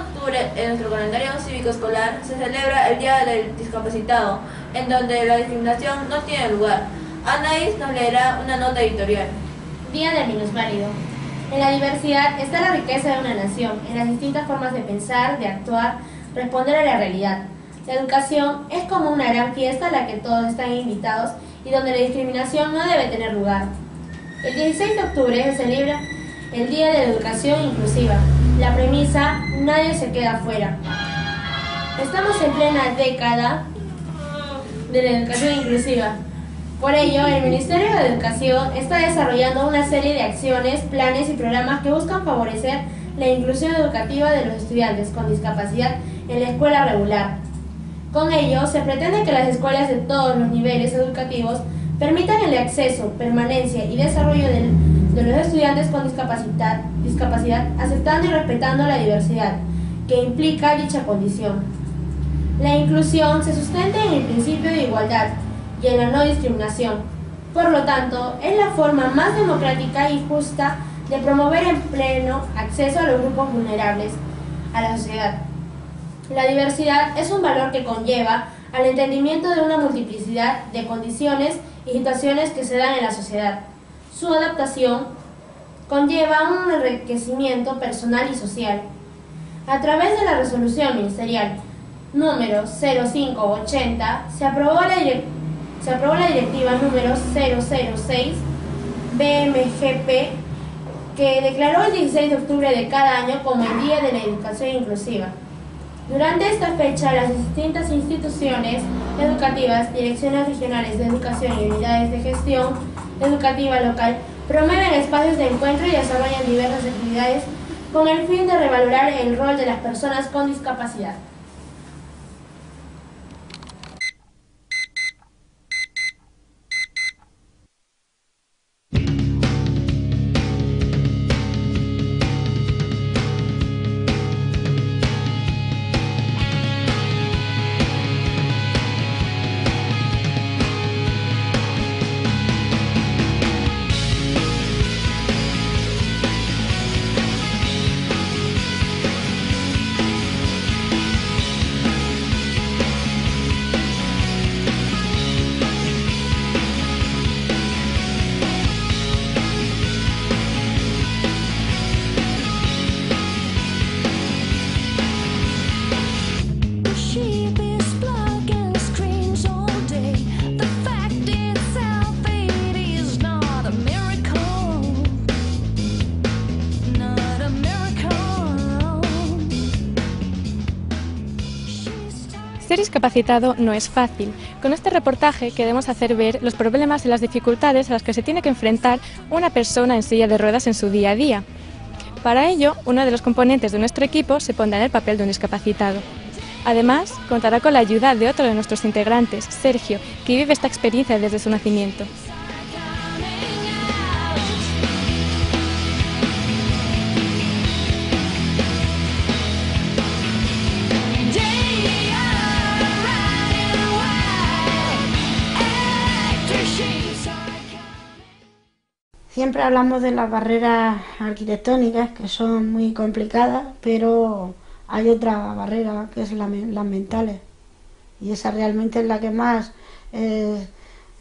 octubre, en nuestro calendario cívico escolar, se celebra el Día del Discapacitado, en donde la discriminación no tiene lugar. Anaís nos leerá una nota editorial. Día del minusválido. En la diversidad está la riqueza de una nación, en las distintas formas de pensar, de actuar, responder a la realidad. La educación es como una gran fiesta a la que todos están invitados y donde la discriminación no debe tener lugar. El 16 de octubre se celebra el Día de la Educación Inclusiva. La premisa, nadie se queda afuera. Estamos en plena década de la educación inclusiva. Por ello, el Ministerio de Educación está desarrollando una serie de acciones, planes y programas que buscan favorecer la inclusión educativa de los estudiantes con discapacidad en la escuela regular. Con ello, se pretende que las escuelas de todos los niveles educativos permitan el acceso, permanencia y desarrollo de los estudiantes con discapacidad, aceptando y respetando la diversidad que implica dicha condición. La inclusión se sustenta en el principio de igualdad y en la no discriminación. Por lo tanto, es la forma más democrática y justa de promover en pleno acceso a los grupos vulnerables a la sociedad. La diversidad es un valor que conlleva al entendimiento de una multiplicidad de condiciones y situaciones que se dan en la sociedad. Su adaptación conlleva un enriquecimiento personal y social. A través de la resolución ministerial número 0580 se aprobó la directiva número 006 BMGP que declaró el 16 de octubre de cada año como el Día de la Educación Inclusiva. Durante esta fecha, las distintas instituciones educativas, direcciones regionales de educación y unidades de gestión educativa local promueven espacios de encuentro y desarrollan diversas actividades con el fin de revalorar el rol de las personas con discapacidad. Ser discapacitado no es fácil. Con este reportaje queremos hacer ver los problemas y las dificultades a las que se tiene que enfrentar una persona en silla de ruedas en su día a día. Para ello, uno de los componentes de nuestro equipo se pondrá en el papel de un discapacitado. Además, contará con la ayuda de otro de nuestros integrantes, Sergio, que vive esta experiencia desde su nacimiento. Siempre hablamos de las barreras arquitectónicas, que son muy complicadas, pero hay otra barrera, que es las mentales. Y esa realmente es la que más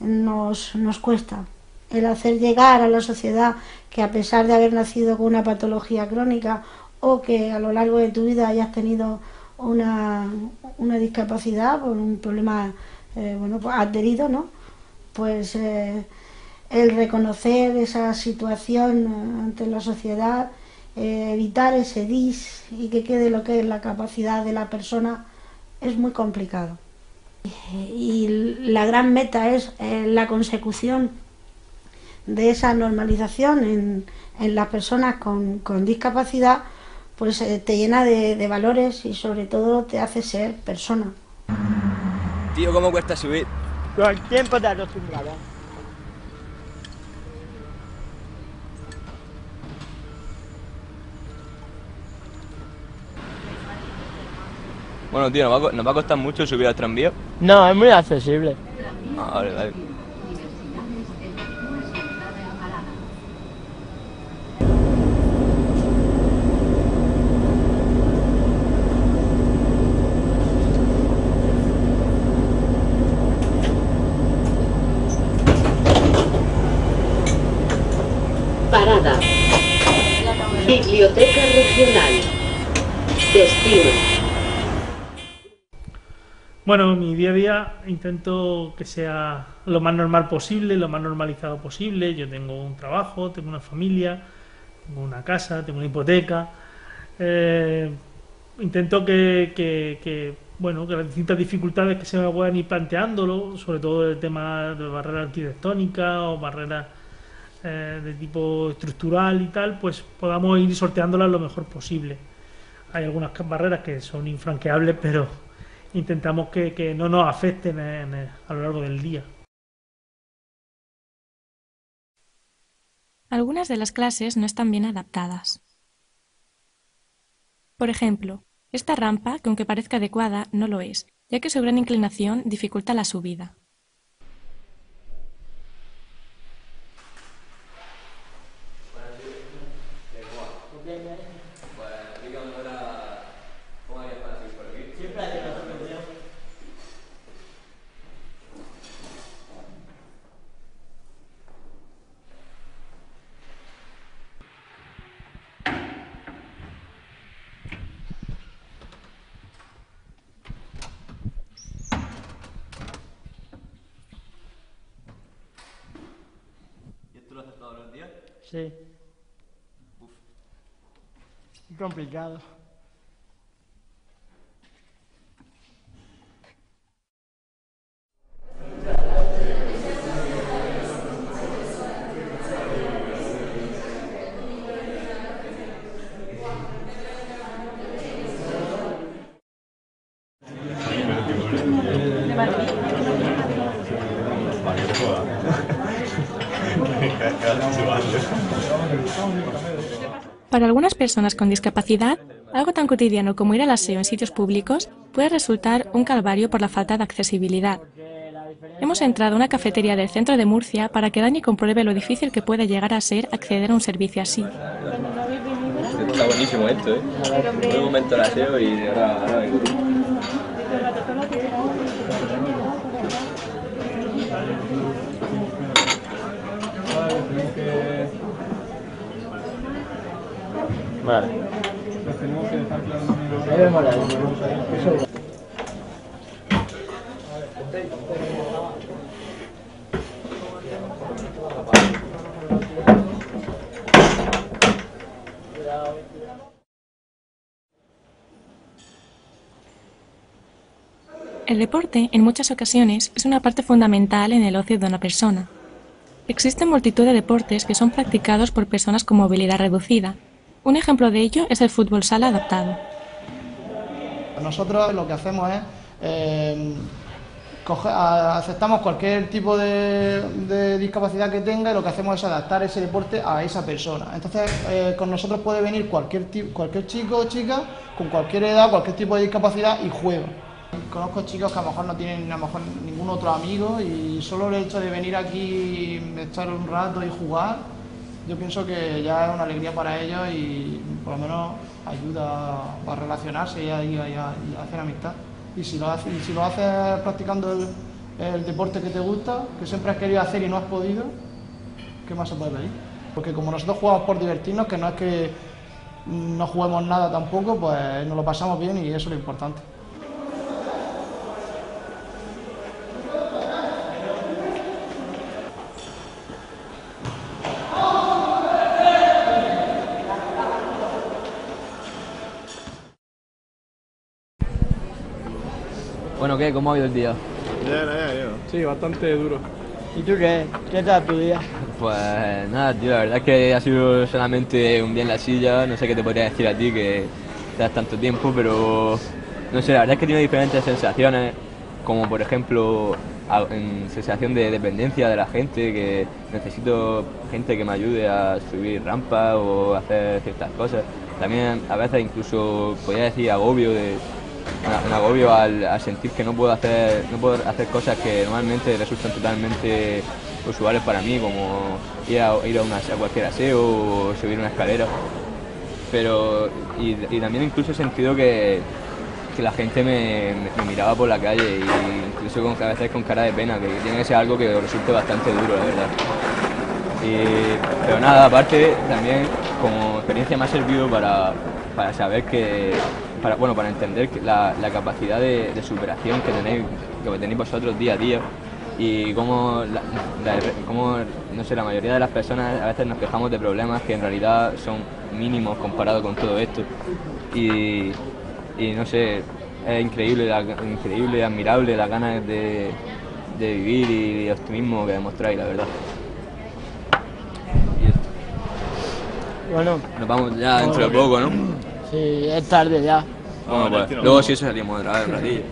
nos cuesta. El hacer llegar a la sociedad que, a pesar de haber nacido con una patología crónica o que a lo largo de tu vida hayas tenido una discapacidad por un problema adherido, ¿no? Pues el reconocer esa situación ante la sociedad, evitar ese dis y que quede lo que es la capacidad de la persona, es muy complicado. Y la gran meta es la consecución de esa normalización en las personas con discapacidad, pues te llena de valores y sobre todo te hace ser persona. Tío, ¿cómo cuesta subir? Con el tiempo te acostumbrarás. Bueno, tío, ¿nos va a costar mucho subir al tranvía? No, es muy accesible. Ah, vale, vale. final. Destino. Bueno, mi día a día intento que sea lo más normal posible, lo más normalizado posible. Yo tengo un trabajo, tengo una familia, tengo una casa, tengo una hipoteca. Intento que las distintas dificultades que se me puedan ir planteándolo, sobre todo el tema de barreras arquitectónicas o barreras de tipo estructural y tal, pues podamos ir sorteándolas lo mejor posible. Hay algunas barreras que son infranqueables, pero intentamos que no nos afecten a lo largo del día. Algunas de las clases no están bien adaptadas. Por ejemplo, esta rampa, que aunque parezca adecuada, no lo es, ya que su gran inclinación dificulta la subida. ¿Lo haces todos los días? Sí. Uf. Complicado. Para algunas personas con discapacidad, algo tan cotidiano como ir al aseo en sitios públicos puede resultar un calvario por la falta de accesibilidad. Hemos entrado a una cafetería del centro de Murcia para que Dani compruebe lo difícil que puede llegar a ser acceder a un servicio así. Está buenísimo esto, ¿eh? Un momento el aseo y ahora vengo. Vale. El deporte, en muchas ocasiones, es una parte fundamental en el ocio de una persona. Existen multitud de deportes que son practicados por personas con movilidad reducida. Un ejemplo de ello es el fútbol sala adaptado. Nosotros lo que hacemos es aceptamos cualquier tipo de discapacidad que tenga y lo que hacemos es adaptar ese deporte a esa persona. Entonces con nosotros puede venir cualquier chico o chica con cualquier edad, cualquier tipo de discapacidad y juega. Conozco chicos que a lo mejor no tienen ningún otro amigo y solo el hecho de venir aquí, estar un rato y jugar, yo pienso que ya es una alegría para ellos y por lo menos ayuda a relacionarse y a hacer amistad. Y si lo haces practicando el deporte que te gusta, que siempre has querido hacer y no has podido, ¿qué más se puede pedir? Porque como nosotros jugamos por divertirnos, que no es que no juguemos nada tampoco, pues nos lo pasamos bien y eso es lo importante. Bueno, ¿qué? ¿Cómo ha ido el día? Bien. Sí, bastante duro. ¿Y tú qué? ¿Qué tal tu día? Pues nada, tío, la verdad es que ha sido solamente un día en la silla. No sé qué te podría decir a ti que das tanto tiempo, pero no sé, la verdad es que he tenido diferentes sensaciones, como por ejemplo en sensación de dependencia de la gente, que necesito gente que me ayude a subir rampas o hacer ciertas cosas. También a veces incluso podría decir agobio un agobio al sentir que no puedo hacer cosas que normalmente resultan totalmente usuales para mí, como ir a cualquier aseo o subir una escalera. Pero y también incluso he sentido que la gente me miraba por la calle, y incluso a veces con cara de pena, que tiene que ser algo que resulte bastante duro, la verdad. Pero nada, aparte también como experiencia me ha servido para para saber que, para entender que la capacidad de superación que tenéis vosotros día a día y cómo, no sé, la mayoría de las personas a veces nos quejamos de problemas que en realidad son mínimos comparado con todo esto y no sé, es increíble, increíble, admirable las ganas de vivir y de optimismo que demostráis, la verdad. Bueno, nos vamos ya dentro de poco, ¿no? Sí, es tarde ya. Bueno, pues, luego sí salimos otra vez un ratillo.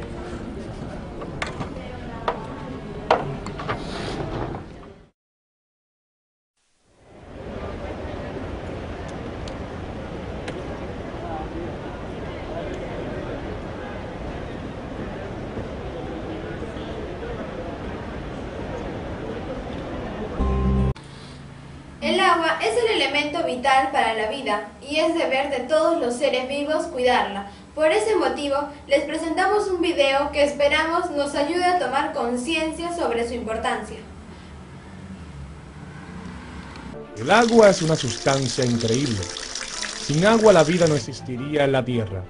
El agua es el elemento vital para la vida y es deber de todos los seres vivos cuidarla. Por ese motivo, les presentamos un video que esperamos nos ayude a tomar conciencia sobre su importancia. El agua es una sustancia increíble. Sin agua la vida no existiría en la Tierra.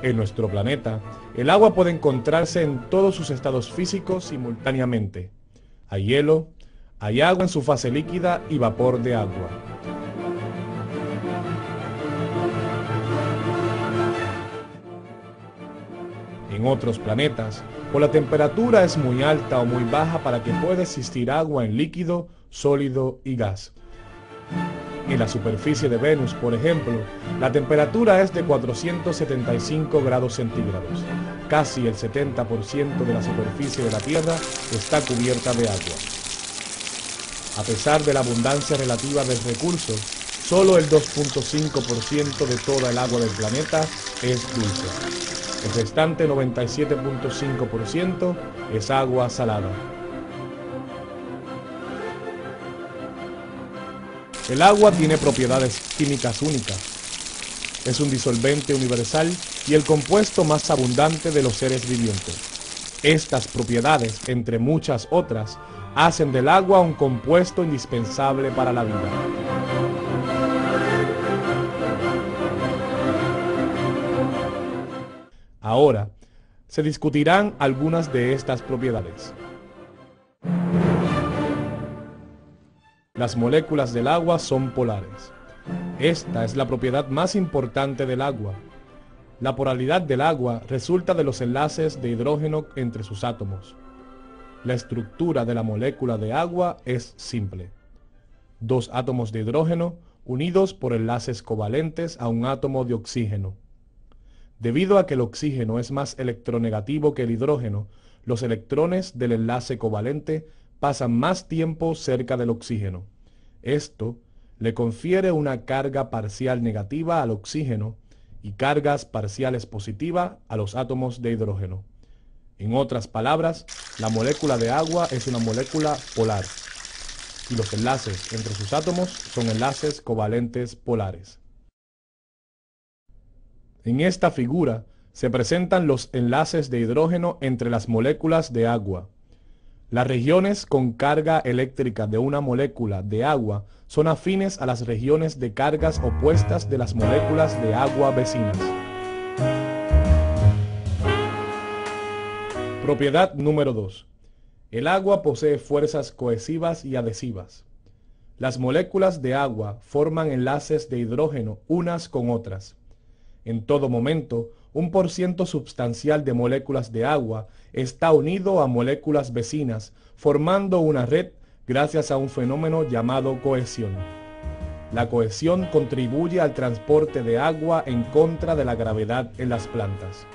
En nuestro planeta, el agua puede encontrarse en todos sus estados físicos simultáneamente. Hay hielo, hay agua en su fase líquida y vapor de agua. En otros planetas, o la temperatura es muy alta o muy baja para que pueda existir agua en líquido, sólido y gas. En la superficie de Venus, por ejemplo, la temperatura es de 475 grados centígrados. Casi el 70% de la superficie de la Tierra está cubierta de agua. A pesar de la abundancia relativa del recurso, solo el 2.5% de toda el agua del planeta es dulce. El restante 97.5% es agua salada. El agua tiene propiedades químicas únicas. Es un disolvente universal y el compuesto más abundante de los seres vivientes. Estas propiedades, entre muchas otras, hacen del agua un compuesto indispensable para la vida. Ahora, se discutirán algunas de estas propiedades. Las moléculas del agua son polares. Esta es la propiedad más importante del agua. La polaridad del agua resulta de los enlaces de hidrógeno entre sus átomos. La estructura de la molécula de agua es simple. Dos átomos de hidrógeno unidos por enlaces covalentes a un átomo de oxígeno. Debido a que el oxígeno es más electronegativo que el hidrógeno, los electrones del enlace covalente pasan más tiempo cerca del oxígeno. Esto le confiere una carga parcial negativa al oxígeno y cargas parciales positivas a los átomos de hidrógeno. En otras palabras, la molécula de agua es una molécula polar y los enlaces entre sus átomos son enlaces covalentes polares. En esta figura se presentan los enlaces de hidrógeno entre las moléculas de agua. Las regiones con carga eléctrica de una molécula de agua son afines a las regiones de cargas opuestas de las moléculas de agua vecinas. Propiedad número 2. El agua posee fuerzas cohesivas y adhesivas. Las moléculas de agua forman enlaces de hidrógeno unas con otras. En todo momento, un porciento substancial de moléculas de agua está unido a moléculas vecinas, formando una red gracias a un fenómeno llamado cohesión. La cohesión contribuye al transporte de agua en contra de la gravedad en las plantas.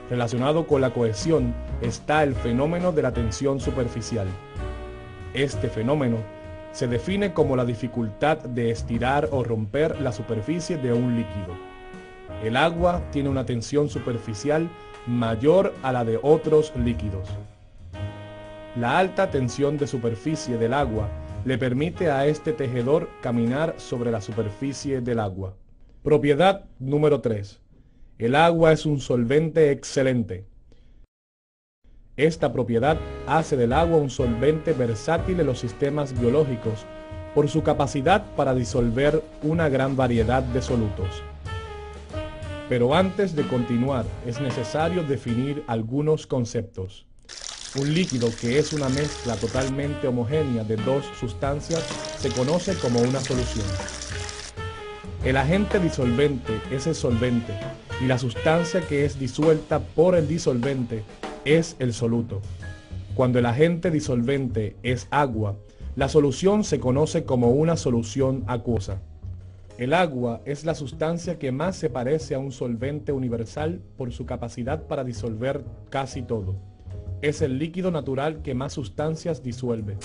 Relacionado con la cohesión está el fenómeno de la tensión superficial. Este fenómeno se define como la dificultad de estirar o romper la superficie de un líquido. El agua tiene una tensión superficial mayor a la de otros líquidos. La alta tensión de superficie del agua le permite a este tejedor caminar sobre la superficie del agua. Propiedad número 3. El agua es un solvente excelente. Esta propiedad hace del agua un solvente versátil en los sistemas biológicos por su capacidad para disolver una gran variedad de solutos. Pero antes de continuar, es necesario definir algunos conceptos. Un líquido que es una mezcla totalmente homogénea de dos sustancias se conoce como una solución. El agente disolvente es el solvente y la sustancia que es disuelta por el disolvente es el soluto. Cuando el agente disolvente es agua, la solución se conoce como una solución acuosa. El agua es la sustancia que más se parece a un solvente universal por su capacidad para disolver casi todo. Es el líquido natural que más sustancias disuelve.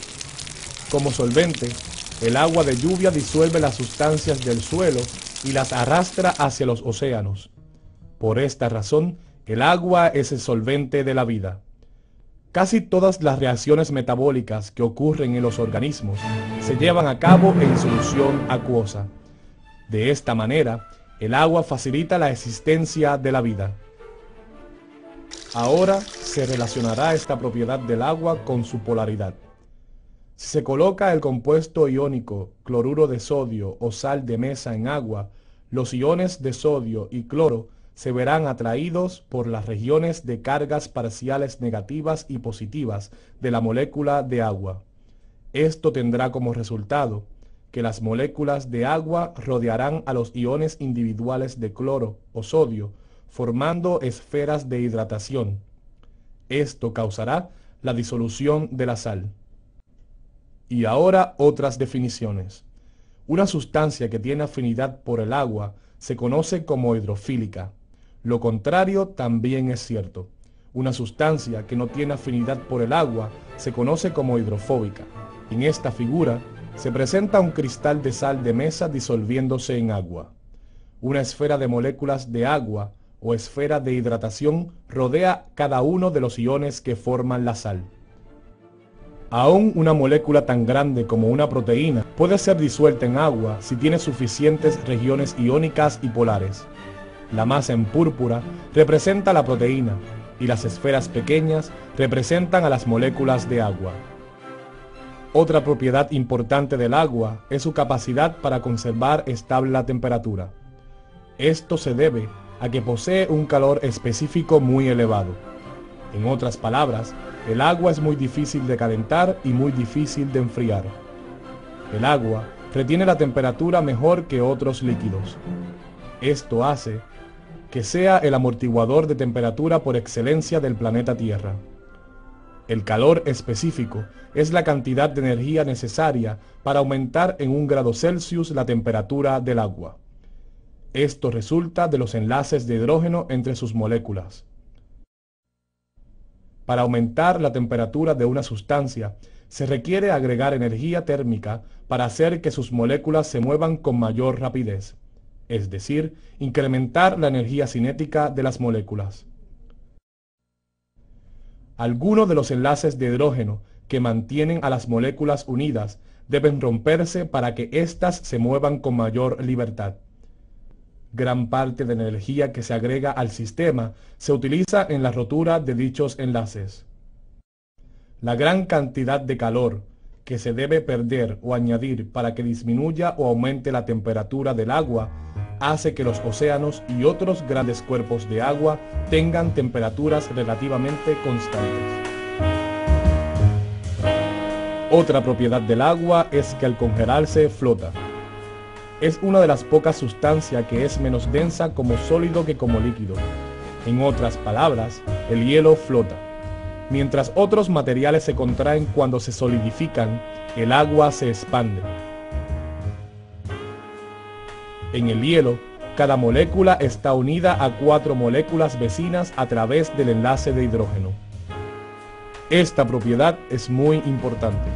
Como solvente, el agua de lluvia disuelve las sustancias del suelo y las arrastra hacia los océanos. Por esta razón, el agua es el solvente de la vida. Casi todas las reacciones metabólicas que ocurren en los organismos se llevan a cabo en solución acuosa. De esta manera, el agua facilita la existencia de la vida. Ahora se relacionará esta propiedad del agua con su polaridad. Si se coloca el compuesto iónico cloruro de sodio o sal de mesa en agua, los iones de sodio y cloro se verán atraídos por las regiones de cargas parciales negativas y positivas de la molécula de agua. Esto tendrá como resultado que las moléculas de agua rodearán a los iones individuales de cloro o sodio, formando esferas de hidratación. Esto causará la disolución de la sal. Y ahora otras definiciones. Una sustancia que tiene afinidad por el agua se conoce como hidrofílica. Lo contrario también es cierto. Una sustancia que no tiene afinidad por el agua se conoce como hidrofóbica. En esta figura se presenta un cristal de sal de mesa disolviéndose en agua. Una esfera de moléculas de agua o esfera de hidratación rodea cada uno de los iones que forman la sal. Aún una molécula tan grande como una proteína puede ser disuelta en agua si tiene suficientes regiones iónicas y polares. La masa en púrpura representa la proteína y las esferas pequeñas representan a las moléculas de agua. Otra propiedad importante del agua es su capacidad para conservar estable la temperatura. Esto se debe a que posee un calor específico muy elevado. En otras palabras, el agua es muy difícil de calentar y muy difícil de enfriar. El agua retiene la temperatura mejor que otros líquidos. Esto hace que sea el amortiguador de temperatura por excelencia del planeta Tierra. El calor específico es la cantidad de energía necesaria para aumentar en 1 grado Celsius la temperatura del agua. Esto resulta de los enlaces de hidrógeno entre sus moléculas. Para aumentar la temperatura de una sustancia, se requiere agregar energía térmica para hacer que sus moléculas se muevan con mayor rapidez, es decir, incrementar la energía cinética de las moléculas. Algunos de los enlaces de hidrógeno que mantienen a las moléculas unidas deben romperse para que éstas se muevan con mayor libertad. Gran parte de la energía que se agrega al sistema se utiliza en la rotura de dichos enlaces. La gran cantidad de calor que se debe perder o añadir para que disminuya o aumente la temperatura del agua hace que los océanos y otros grandes cuerpos de agua tengan temperaturas relativamente constantes. Otra propiedad del agua es que al congelarse flota. Es una de las pocas sustancias que es menos densa como sólido que como líquido. En otras palabras, el hielo flota. Mientras otros materiales se contraen cuando se solidifican, el agua se expande. En el hielo, cada molécula está unida a 4 moléculas vecinas a través del enlace de hidrógeno. Esta propiedad es muy importante.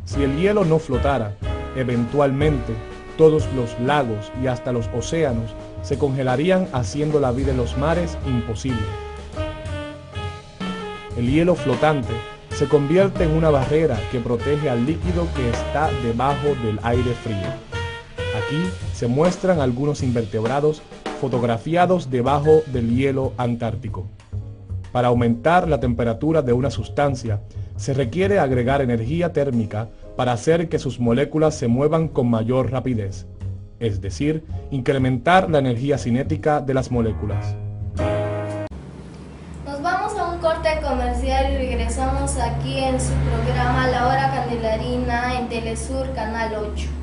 Si el hielo no flotara, eventualmente todos los lagos y hasta los océanos se congelarían, haciendo la vida en los mares imposible. El hielo flotante se convierte en una barrera que protege al líquido que está debajo del aire frío. Aquí se muestran algunos invertebrados fotografiados debajo del hielo antártico. Para aumentar la temperatura de una sustancia, se requiere agregar energía térmica para hacer que sus moléculas se muevan con mayor rapidez, es decir, incrementar la energía cinética de las moléculas. Nos vamos a un corte comercial y regresamos aquí en su programa La Hora Candelarina en Telesur Canal 8.